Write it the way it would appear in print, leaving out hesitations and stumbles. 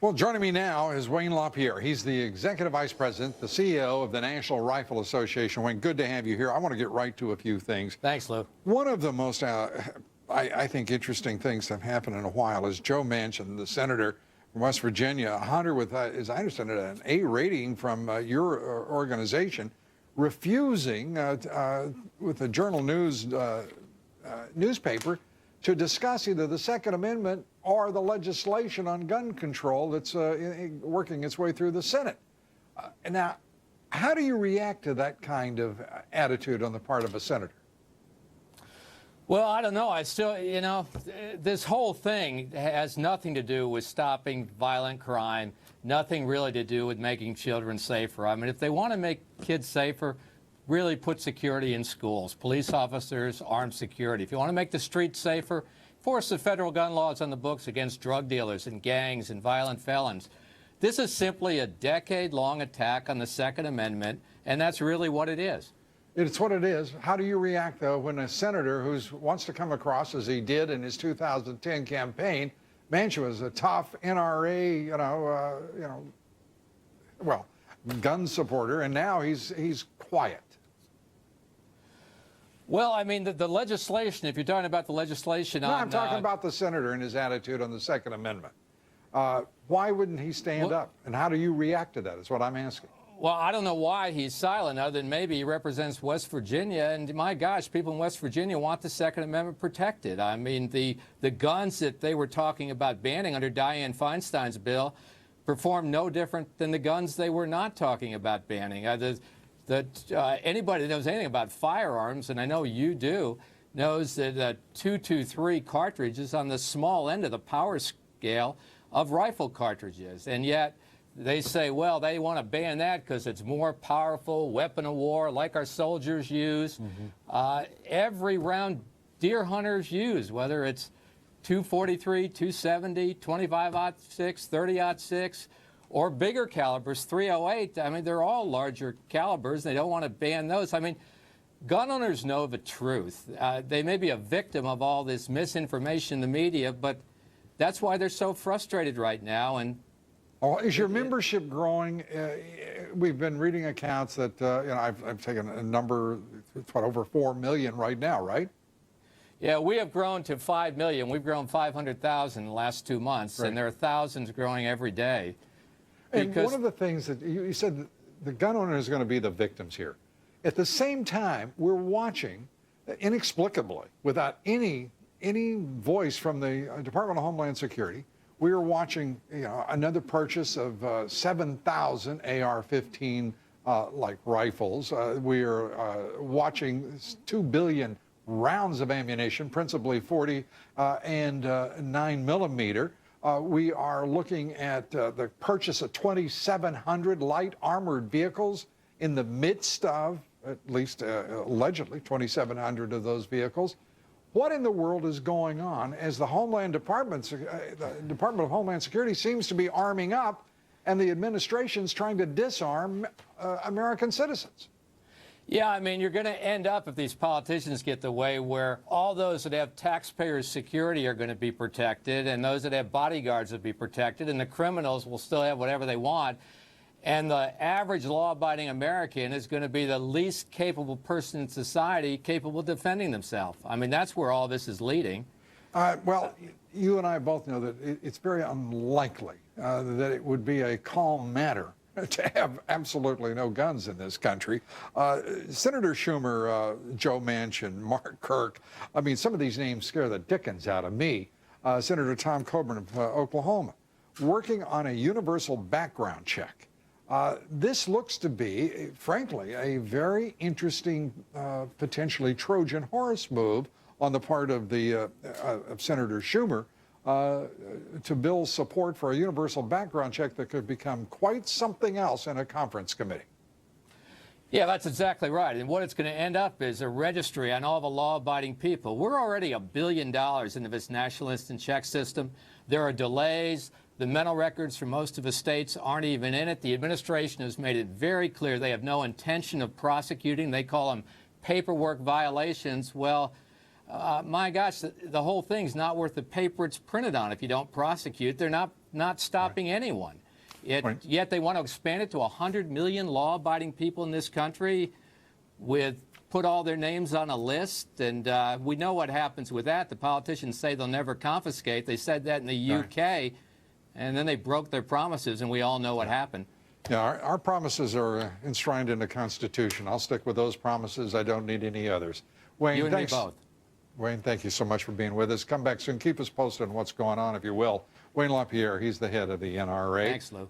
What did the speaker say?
Well, joining me now is Wayne LaPierre. He's the Executive Vice President, the CEO of the National Rifle Association. Wayne, good to have you here. I want to get right to a few things. Thanks, Lou. One of the most, I think, interesting things that have happened in a while is Joe Manchin, the senator from West Virginia, a hunter with, as I understand it, an A rating from your organization, refusing with the Journal News newspaper to discuss either the Second Amendment or the legislation on gun control that's working its way through the Senate. Now, how do you react to that kind of attitude on the part of a senator? Well, I don't know. I still, this whole thing has nothing to do with stopping violent crime, nothing really to do with making children safer. I mean, if they want to make kids safer, really put security in schools, police officers, armed security. If you want to make the streets safer, force the federal gun laws on the books against drug dealers and gangs and violent felons. This is simply a decade-long attack on the Second Amendment, and that's really what it is. It's what it is. How do you react, though, when a senator who wants to come across, as he did in his 2010 campaign, Manchin was a tough NRA, gun supporter, and now he's quiet? Well, I mean, the legislation, if you're talking about the legislation I'm talking about the senator and his attitude on the Second Amendment. Why wouldn't he stand up? And how do you react to that is what I'm asking. Well, I don't know why he's silent, other than maybe he represents West Virginia. And my gosh, people in West Virginia want the Second Amendment protected. I mean, the guns that they were talking about banning under Dianne Feinstein's bill perform no different than the guns they were not talking about banning. Anybody that knows anything about firearms, and I know you do, knows that a .223 cartridge is on the small end of the power scale of rifle cartridges. And yet they say, well, they want to ban that because it's more powerful weapon of war like our soldiers use. Every round deer hunters use, whether it's .243, .270, 25-06, 30-06, or bigger calibers, .308. I mean, they're all larger calibers. They don't want to ban those. I mean, gun owners know the truth. They may be a victim of all this misinformation in the media, but that's why they're so frustrated right now. And is your membership growing? We've been reading accounts that I've taken a number, it's over 4 million right now, right? Yeah, we have grown to 5 million. We've grown 500,000 in the last 2 months, right. And there are thousands growing every day. And one of the things that you said, the gun owner is going to be the victims here. At the same time, we're watching, inexplicably, without any voice from the Department of Homeland Security, we are watching another purchase of 7,000 AR-15 like rifles. We are watching 2 billion rounds of ammunition, principally 40 and 9mm. We are looking at the purchase of 2,700 light armored vehicles in the midst of, at least allegedly, 2,700 of those vehicles. What in the world is going on as the Department of Homeland Security seems to be arming up and the administration's trying to disarm American citizens? Yeah, I mean, you're going to end up, if these politicians get the way, where all those that have taxpayers' security are going to be protected, and those that have bodyguards will be protected, and the criminals will still have whatever they want. And the average law-abiding American is going to be the least capable person in society capable of defending themselves. I mean, that's where all this is leading. Well, you and I both know that it's very unlikely that it would be a calm matter to have absolutely no guns in this country. Senator Schumer, Joe Manchin, Mark Kirk, I mean, some of these names scare the dickens out of me. Senator Tom Coburn of Oklahoma, working on a universal background check. This looks to be, frankly, a very interesting, potentially Trojan horse move on the part of of Senator Schumer to build support for a universal background check that could become quite something else in a conference committee. Yeah, that's exactly right. And what it's going to end up is a registry on all the law-abiding people. We're already $1 billion into this national instant check system. There are delays. The mental records for most of the states aren't even in it. The administration has made it very clear they have no intention of prosecuting. They call them paperwork violations. Well, My gosh, the whole thing's not worth the paper it's printed on if you don't prosecute. They're not stopping anyone. Yet they want to expand it to 100 million law-abiding people in this country put all their names on a list, and we know what happens with that. The politicians say they'll never confiscate. They said that in the UK, and then they broke their promises, and we all know what happened. Yeah, our promises are enshrined in the Constitution. I'll stick with those promises. I don't need any others. Wayne, You and thanks. me both. Wayne, thank you so much for being with us. Come back soon. Keep us posted on what's going on, if you will. Wayne LaPierre, he's the head of the NRA. Thanks, Lou.